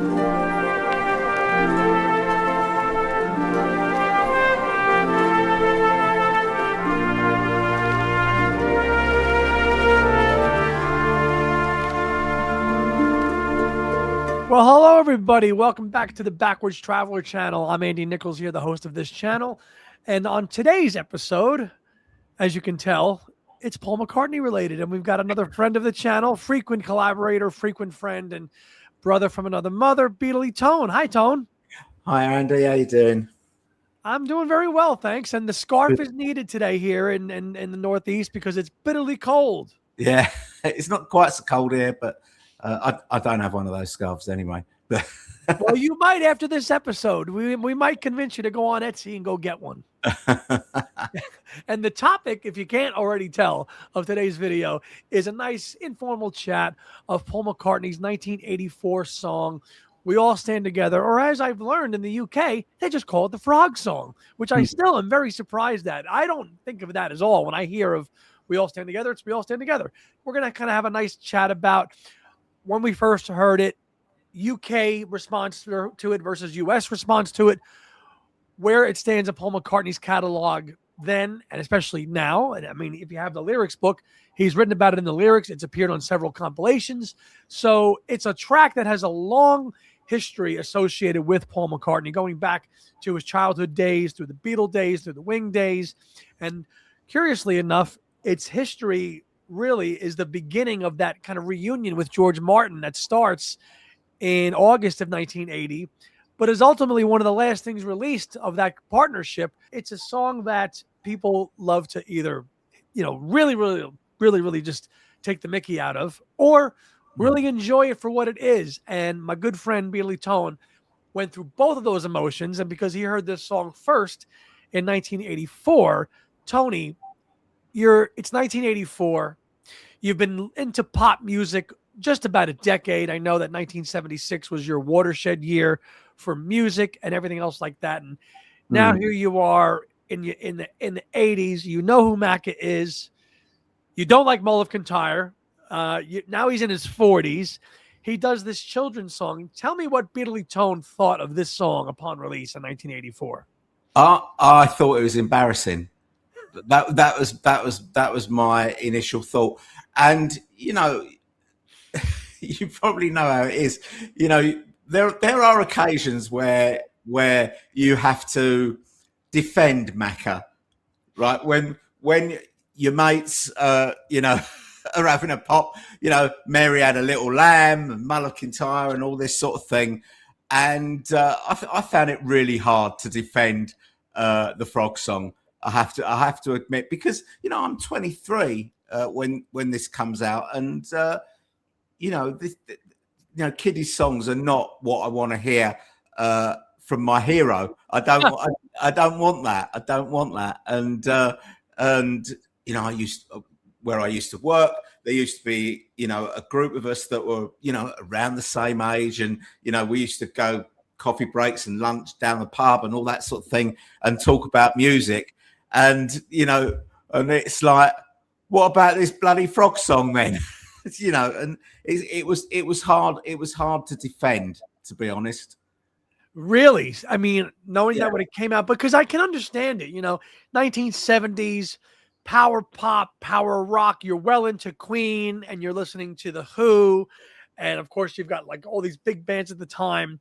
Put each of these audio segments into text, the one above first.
Well, hello, everybody. Welcome back to the Backwards Traveler channel. I'm Andy Nicholes here, the host of this channel. And on today's episode, as you can tell, it's Paul McCartney related. And we've got another friend of the channel, frequent collaborator, frequent friend, and brother from another mother, Beatley Tone. Hi, Tone. Hi, Andy. How you doing? I'm doing very well, thanks. And the scarf is needed today here in the Northeast because it's bitterly cold. Yeah, it's not quite so cold here, but I don't have one of those scarves anyway. Well, you might after this episode. We might convince you to go on Etsy and go get one. And the topic, if you can't already tell, of today's video is a nice informal chat of Paul McCartney's 1984 song, We All Stand Together, or as I've learned in the UK, they just call it the Frog Song, which I still am very surprised at. I don't think of that at all. When I hear of We All Stand Together, it's We All Stand Together. We're going to kind of have a nice chat about when we first heard it, UK response to it versus US response to it, where it stands in Paul McCartney's catalog then and especially now. And I mean, if you have the lyrics book, he's written about it in the lyrics. It's appeared on several compilations. So it's a track that has a long history associated with Paul McCartney, going back to his childhood days, through the Beatle days, through the Wing days. And curiously enough, its history really is the beginning of that kind of reunion with George Martin that starts in August of 1980, but is ultimately one of the last things released of that partnership. It's a song that people love to either, really just take the mickey out of, or really enjoy it for what it is. And my good friend Beatley Tone went through both of those emotions, and because he heard this song first in 1984, Tony, it's 1984. You've been into pop music just about a decade. I know that 1976 was your watershed year for music and everything else like that. And now here you are in the 80s. You know who Macca is. You don't like Mull of Kintyre. Now he's in his 40s. He does this children's song. Tell me what Beatley Tone thought of this song upon release in 1984. I thought it was embarrassing. That was my initial thought. And you probably know how it is. There are occasions where you have to defend Macca, right? When your mates, are having a pop. Mary Had a Little Lamb, and Mull of Kintyre, and all this sort of thing. And I found it really hard to defend the Frog Song. I have to admit, because I'm 23 when this comes out, and kiddie songs are not what I want to hear from my hero. I don't want that. I don't want that. And where I used to work, there used to be a group of us that were around the same age, and we used to go coffee breaks and lunch down the pub and all that sort of thing and talk about music. And and it's like, what about this bloody Frog Song then? And it was hard to defend, to be honest. Really? I mean, knowing that when it came out, because I can understand it, 1970s power pop, power rock, you're well into Queen and you're listening to The Who. And of course you've got like all these big bands at the time,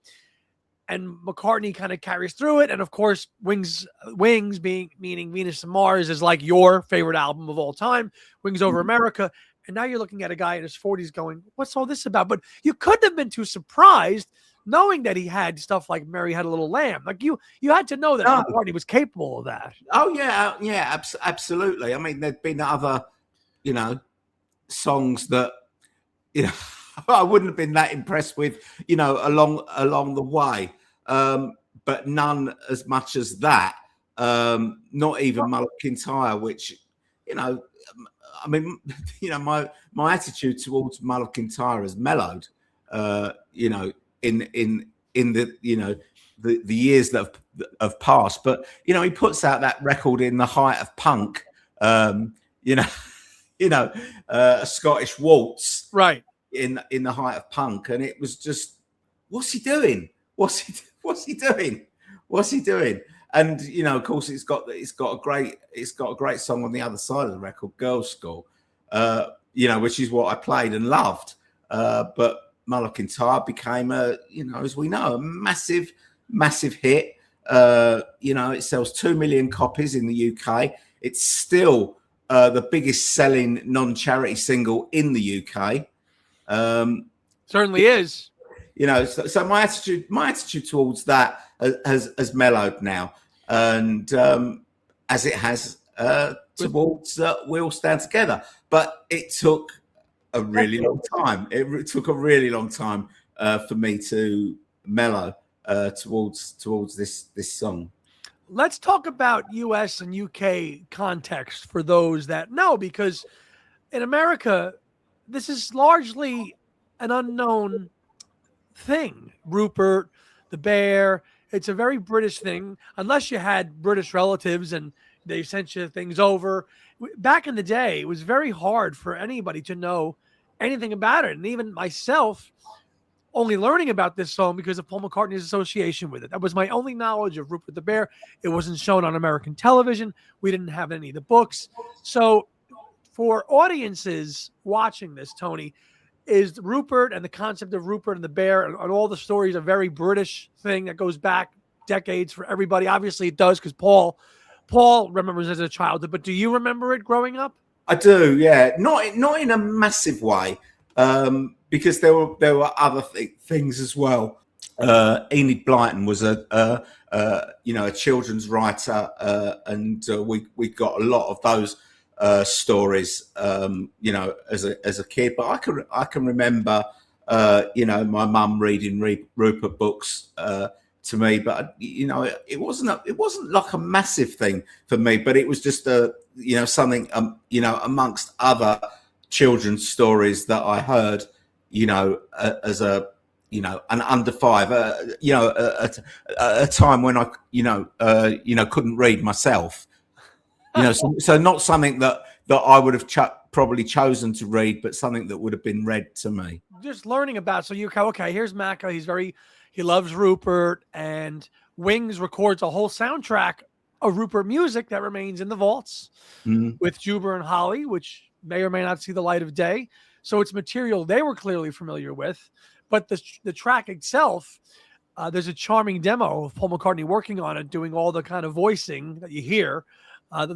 and McCartney kind of carries through it. And of course, Wings meaning Venus and Mars is like your favorite album of all time, Wings Over America. And now you're looking at a guy in his 40s going, what's all this about? But you couldn't have been too surprised knowing that he had stuff like Mary Had a Little Lamb. Like you had to know that McCartney was capable of that. Oh yeah, absolutely. I mean, there'd been other, songs that, I wouldn't have been that impressed with, along the way. But none as much as that. Not even Mull of Kintyre, which, I mean, my attitude towards Mull of Kintyre has mellowed, in the the years that have passed. But he puts out that record in the height of punk, a Scottish waltz, right? In the height of punk, and it was just what's he doing? What's he doing? What's he doing? And of course, it's got a great song on the other side of the record, Girls' School, which is what I played and loved. But Mull of Kintyre became as we know, a massive hit. It sells 2 million copies in the UK. It's still the biggest selling non-charity single in the UK. Certainly is. So my attitude towards that has mellowed now, and as it has towards We All Stand Together. But it took a really long time. It took a really long time for me to mellow towards this song. Let's talk about US and UK context for those that know, because in America, this is largely an unknown thing. Rupert, the bear, it's a very British thing, unless you had British relatives and they sent you things over. Back in the day, it was very hard for anybody to know anything about it. And even myself, only learning about this song because of Paul McCartney's association with it. That was my only knowledge of Rupert the Bear. It wasn't shown on American television. We didn't have any of the books. So for audiences watching this, Tony, is Rupert and the concept of Rupert and the bear and all the stories a very British thing that goes back decades for everybody? Obviously it does, because Paul remembers as a childhood, but do you remember it growing up? I do, yeah. Not in a massive way, because there were other things as well. Enid Blyton was a children's writer, and we got a lot of those stories, as a kid. But I can remember, my mum reading Rupert books to me. But it wasn't like a massive thing for me. But it was just something amongst other children's stories that I heard, as a an under five, a time when I couldn't read myself. So not something that I would have probably chosen to read, but something that would have been read to me. Just learning about. So here's Macca. He loves Rupert, and Wings records a whole soundtrack of Rupert music that remains in the vaults with Juba and Holly, which may or may not see the light of day. So it's material they were clearly familiar with. But the track itself, there's a charming demo of Paul McCartney working on it, doing all the kind of voicing that you hear,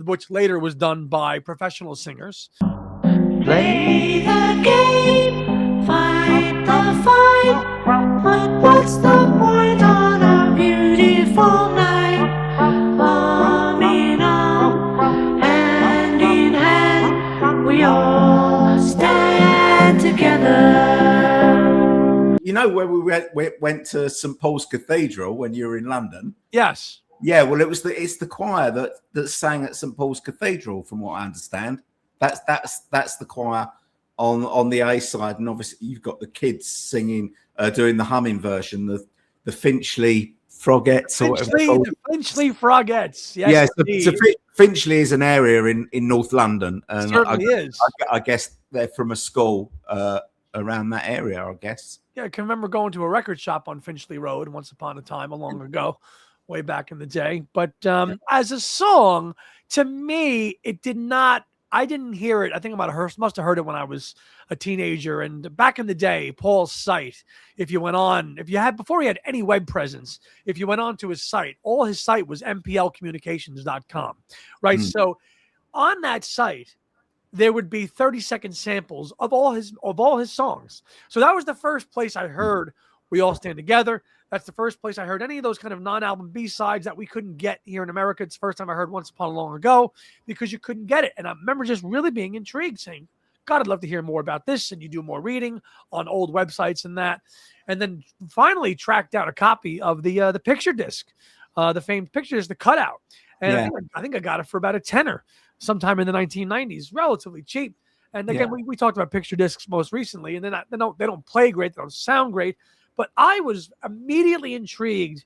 which later was done by professional singers. Play the game, fight the fight, but what's the point on a beautiful night? Arm in arm, hand in hand, we all stand together. Where we went to St. Paul's Cathedral when you were in London? Yes. Yeah, well, it's the choir that sang at St. Paul's Cathedral, from what I understand. That's the choir on the A side, and obviously you've got the kids singing, doing the humming version, the Finchley Frogettes or whatever. The Finchley Frogettes. Yes, so Finchley is an area in North London, and certainly is. I guess they're from a school around that area, I guess. Yeah, I can remember going to a record shop on Finchley Road once upon a time, long ago, way back in the day. But as a song, to me, it did not. I didn't hear it. I think I must have heard it when I was a teenager. And back in the day, Paul's site, before he had any web presence, if you went on to his site, all his site was mplcommunications.com, right? So on that site, there would be 30-second samples of all his songs. So that was the first place I heard We All Stand Together. That's the first place I heard any of those kind of non-album B-sides that we couldn't get here in America. It's the first time I heard Once Upon a Long Ago, because you couldn't get it. And I remember just really being intrigued, saying, God, I'd love to hear more about this. And you do more reading on old websites and that. And then finally tracked down a copy of the picture disc, the famed picture disc, the cutout. And I think I got it for about a tenner sometime in the 1990s, relatively cheap. And again, we talked about picture discs most recently, and they don't play great, they don't sound great. But I was immediately intrigued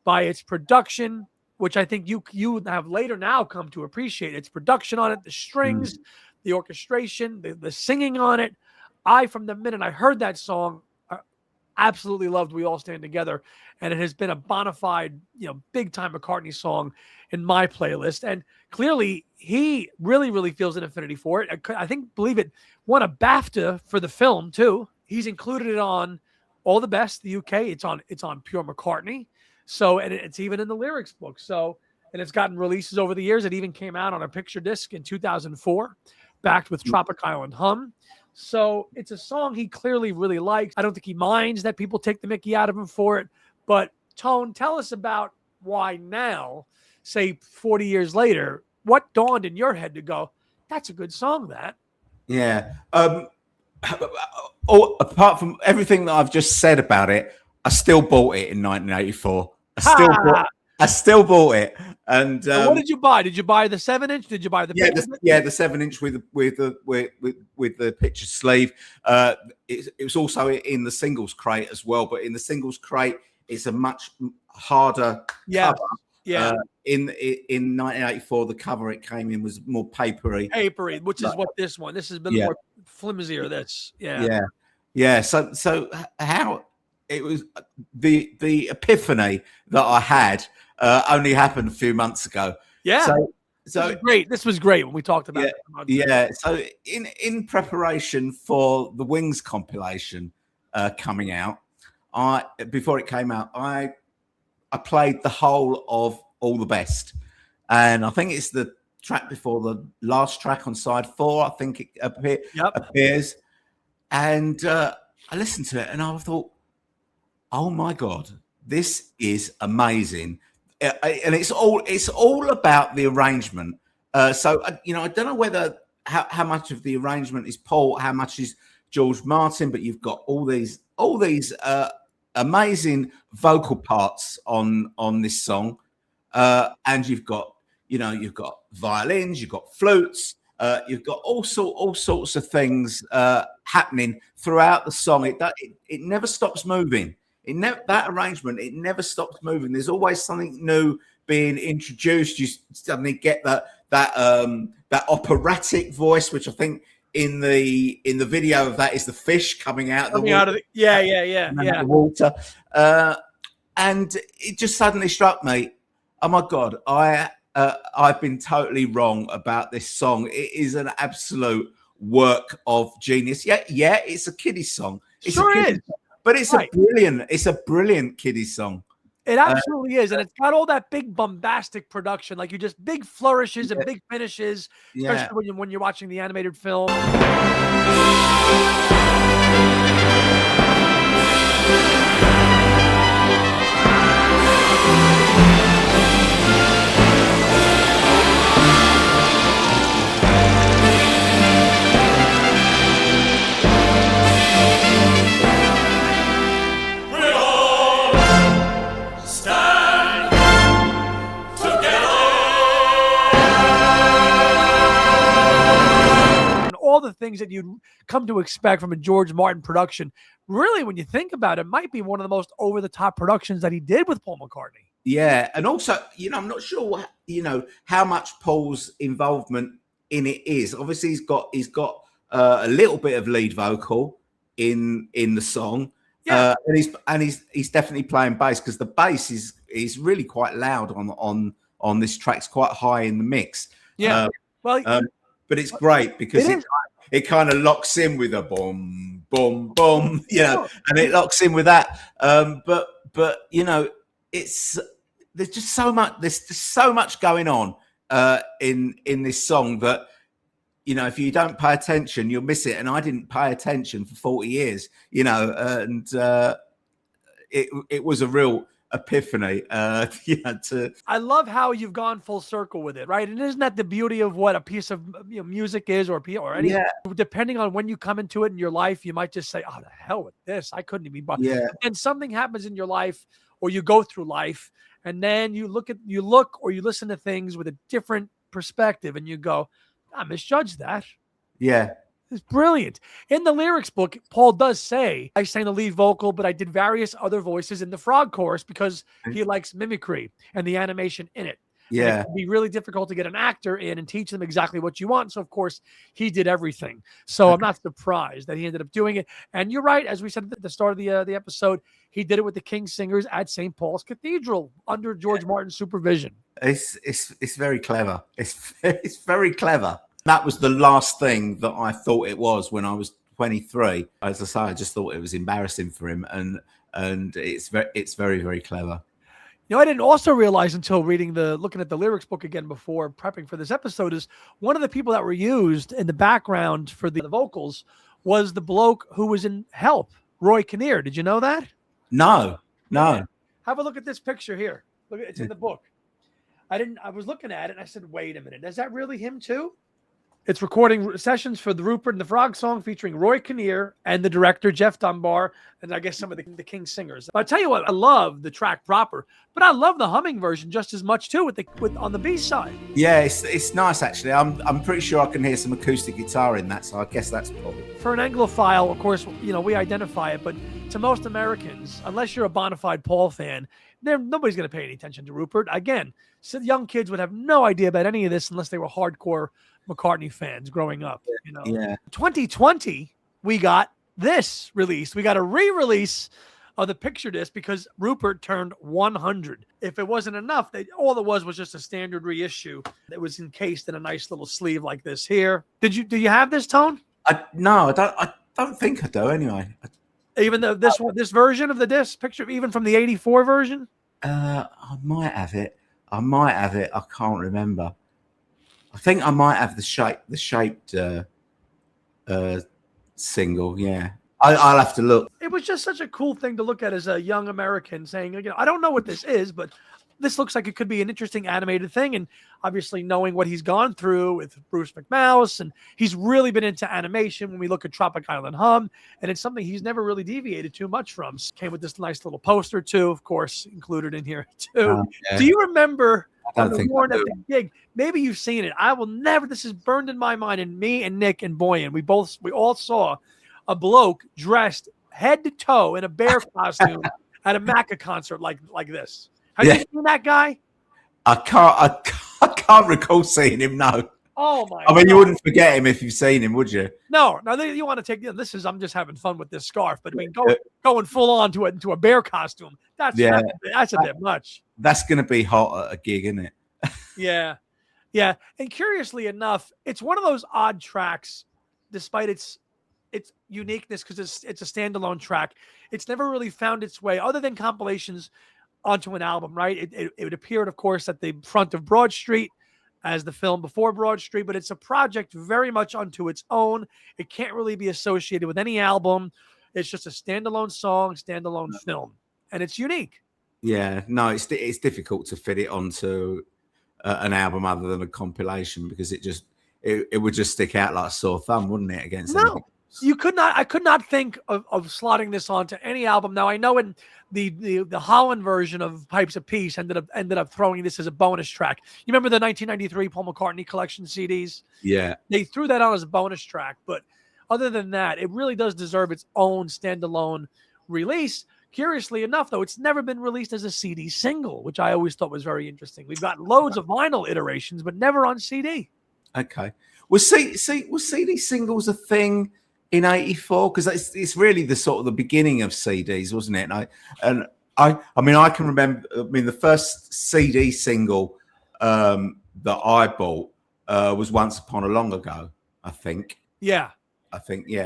by its production, which I think you have later now come to appreciate. Its production on it, the strings, the orchestration, the singing on it. From the minute I heard that song, absolutely loved We All Stand Together, and it has been a bona fide, big time McCartney song in my playlist. And clearly he really, really feels an affinity for it. Believe it, won a BAFTA for the film too. He's included it on All the Best, the UK. It's on Pure McCartney. So, and it's even in the lyrics book. So, and it's gotten releases over the years. It even came out on a picture disc in 2004, backed with Tropic Island Hum. So it's a song he clearly really likes. I don't think he minds that people take the mickey out of him for it. But Tone, tell us about why now, say 40 years later, what dawned in your head to go, that's a good song, that. Yeah. Apart from everything that I've just said about it, I still bought it in 1984. I still bought it. And what did you buy? Did you buy the 7-inch? Did you buy the the 7-inch with the picture sleeve. It was also in the singles crate as well, but in the singles crate, it's a much harder cover. Yeah. In 1984, the cover it came in was more papery, which is what this one. This has been more flimsier. So how it was the epiphany that I had only happened a few months ago. Yeah. So great. This was great when we talked about it. Yeah. So in preparation for the Wings compilation coming out, before it came out, I played the whole of All the Best, and I think it's the track before the last track on side 4. I think it appears, and I listened to it, and I thought, "Oh my God, this is amazing!" And it's all about the arrangement. So I don't know how much of the arrangement is Paul, how much is George Martin, but you've got all these amazing vocal parts on this song, and you've got violins, you've got flutes, you've got all sorts of things happening throughout the song. It never stops moving. That arrangement, it never stops moving. There's always something new being introduced. You suddenly get that operatic voice, which I think in the video of that is the fish coming out of the water. And it just suddenly struck me, oh my God, I've been totally wrong about this song. It is an absolute work of genius. Yeah, it's a kiddie song. It is. But it's a brilliant kiddie song. It absolutely is, and it's got all that big bombastic production, like big flourishes and big finishes, especially when you're watching the animated film. All the things that you'd come to expect from a George Martin production. Really, when you think about it, might be one of the most over-the-top productions that he did with Paul McCartney. Yeah, and also, I'm not sure, how much Paul's involvement in it is. Obviously, he's got a little bit of lead vocal in the song, and he's definitely playing bass, because the bass is really quite loud on this track. It's quite high in the mix. Yeah, but it's great because it kind of locks in with a boom, boom, boom, and it locks in with that. But there's just so much going on in this song that, if you don't pay attention, you'll miss it. And I didn't pay attention for 40 years, and it was a real epiphany. I love how you've gone full circle with it, right? And isn't that the beauty of what a piece of music is, or any? Yeah. Depending on when you come into it in your life, you might just say, "Oh, the hell with this! I couldn't even." And something happens in your life, or you go through life, and then you look or you listen to things with a different perspective, and you go, "I misjudged that." Yeah. It's brilliant. In the lyrics book, Paul does say, I sang the lead vocal, but I did various other voices in the frog chorus because he likes mimicry and the animation in it. And it Yeah. can be really difficult to get an actor in and teach them exactly what you want. So, of course, he did everything. So I'm not surprised that he ended up doing it. And you're right. As we said at the start of the episode, he did it with the King's Singers at St. Paul's Cathedral under George Martin's supervision. It's very clever. It's very clever. That was the last thing that I thought it was when I was 23. As I say, I just thought it was embarrassing for him, and it's very, very clever. You know, I didn't also realize until looking at the lyrics book again before prepping for this episode is one of the people that were used in the background for the vocals was the bloke who was in Help, Roy Kinnear. Did you know that? No. Have a look at this picture here. Look, it's in the book. I was looking at it and I said, wait a minute, is that really him too? It's recording sessions for the Rupert and the Frog song featuring Roy Kinnear and the director, Jeff Dunbar, and I guess some of the King's Singers. I'll tell you what, I love the track proper, but I love the humming version just as much too with on the B side. Yeah, it's nice actually. I'm pretty sure I can hear some acoustic guitar in that, so I guess that's probably. For an Anglophile, of course, you know, we identify it, but to most Americans, unless you're a bona fide Paul fan, nobody's going to pay any attention to Rupert. Again, so young kids would have no idea about any of this unless they were hardcore McCartney fans growing up. You know, 2020, we got this released. We got a re-release of the picture disc because Rupert turned 100. If it wasn't enough, all it was just a standard reissue that was encased in a nice little sleeve like this here. Do you have this, Tone? No, I don't think I do. Anyway, even though this version of the disc picture, even from the '84 version. I might have it. I can't remember. I think I might have the shaped single. Yeah, I'll have to look. It was just such a cool thing to look at as a young American saying, you know, I don't know what this is, but this looks like it could be an interesting animated thing. And obviously knowing what he's gone through with Bruce McMouse, and he's really been into animation when we look at Tropic Island Hum, and it's something he's never really deviated too much from. Came with this nice little poster too, of course, included in here too. Yeah. Do you remember I don't think I at do. the gig? Maybe you've seen it. I will never, this is burned in my mind, and me and Nick and Boyan, we all saw a bloke dressed head to toe in a bear costume at a Macca concert like this. Have you seen that guy? I can't recall seeing him. No. Oh my! I mean, God. you wouldn't forget him if you've seen him, would you? No. You want to take this is I'm just having fun with this scarf, but I mean, going full on to a bear costume. That's a bit much. That's going to be hot at a gig, isn't it? Yeah. And curiously enough, it's one of those odd tracks, despite its uniqueness, because it's a standalone track. It's never really found its way, other than compilations, onto an album, right? It appeared, of course, at the front of Broad Street as the film before Broad Street, but it's a project very much unto its own. It can't really be associated with any album. It's just a standalone song, standalone film, and it's unique. Yeah, no, it's difficult to fit it onto an album other than a compilation, because it would just stick out like a sore thumb, wouldn't it? Against anything? You could not. I could not think of slotting this onto any album. Now I know in the Holland version of Pipes of Peace ended up throwing this as a bonus track. You remember the 1993 Paul McCartney collection CDs? Yeah, they threw that on as a bonus track. But other than that, it really does deserve its own standalone release. Curiously enough, though, it's never been released as a CD single, which I always thought was very interesting. We've got loads of vinyl iterations, but never on CD. Okay. Was CD singles a thing in '84? Because it's really the sort of the beginning of CDs, wasn't it? And I mean, I can remember. I mean, the first CD single that I bought was "Once Upon a Long Ago." I think. Yeah,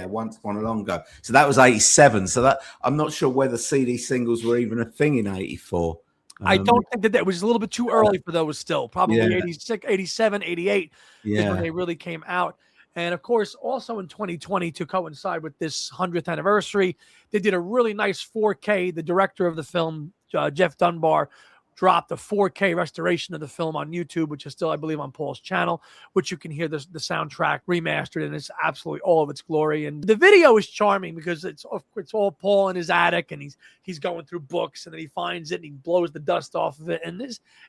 "Once Upon a Long Ago." So that was '87. So that I'm not sure whether CD singles were even a thing in '84. I don't think that was a little bit too early for those still. Probably 86, 87, 88 is when they really came out. And, of course, also in 2020, to coincide with this 100th anniversary, they did a really nice 4K. The director of the film, Jeff Dunbar, dropped a 4K restoration of the film on YouTube, which is still, I believe, on Paul's channel, which you can hear the soundtrack remastered, and it's absolutely all of its glory. And the video is charming because it's all Paul in his attic, and he's going through books, and then he finds it, and he blows the dust off of it, and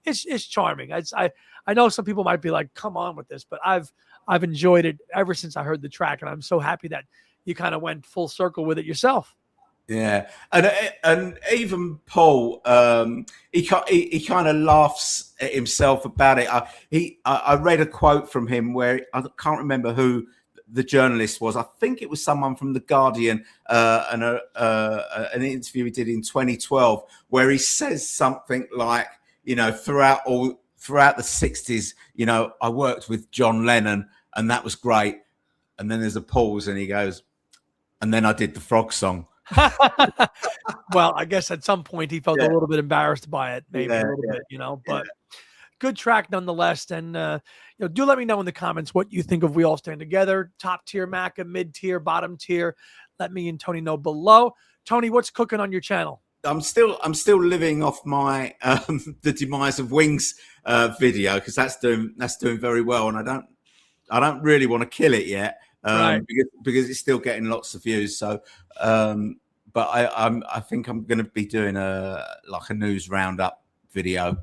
it's charming. I know some people might be like, come on with this, but I've enjoyed it ever since I heard the track, and I'm so happy that you kind of went full circle with it yourself. Yeah, and even Paul, he kind of laughs at himself about it. I read a quote from him where I can't remember who the journalist was. I think it was someone from the Guardian, and an interview he did in 2012, where he says something like, you know, throughout the 60s, you know, I worked with John Lennon, and that was great. And then there's a pause, and he goes, and then I did the Frog song. Well, I guess at some point he felt a little bit embarrassed by it, maybe a little bit, you know, but good track nonetheless. And, you know, do let me know in the comments what you think of We All Stand Together, top tier Macca, mid tier, bottom tier. Let me and Tony know below. Tony, what's cooking on your channel? I'm still living off my the Demise of Wings video, because that's doing very well, and I don't really want to kill it yet. Right. Because it's still getting lots of views. So, but I think I'm going to be doing a news roundup video,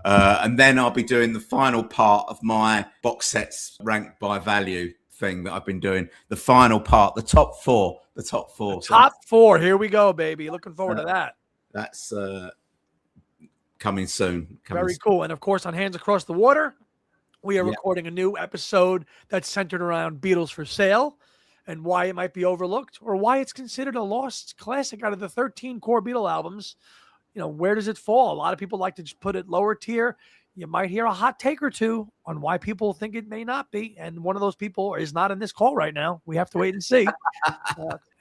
and then I'll be doing the final part of my box sets ranked by value thing that I've been doing. The final part, the top four. Top four. Here we go, baby. Looking forward to that. That's coming soon. Very cool. And of course, on Hands Across the Water, we are recording a new episode that's centered around Beatles for Sale and why it might be overlooked, or why it's considered a lost classic out of the 13 core Beatle albums. You know, where does it fall? A lot of people like to just put it lower tier. You might hear a hot take or two on why people think it may not be. And one of those people is not in this call right now. We have to wait and see.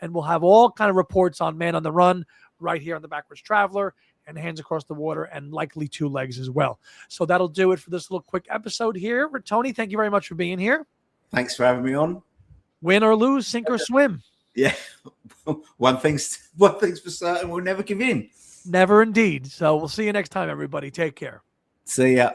And we'll have all kind of reports on Man on the Run right here on the Backwards Traveler and Hands Across the Water, and likely Two Legs as well. So that'll do it for this little quick episode here. Tony, thank you very much for being here. Thanks for having me on. Win or lose, sink or swim. Yeah. One thing's for certain, we'll never give in. Never indeed. So we'll see you next time, everybody. Take care. See ya.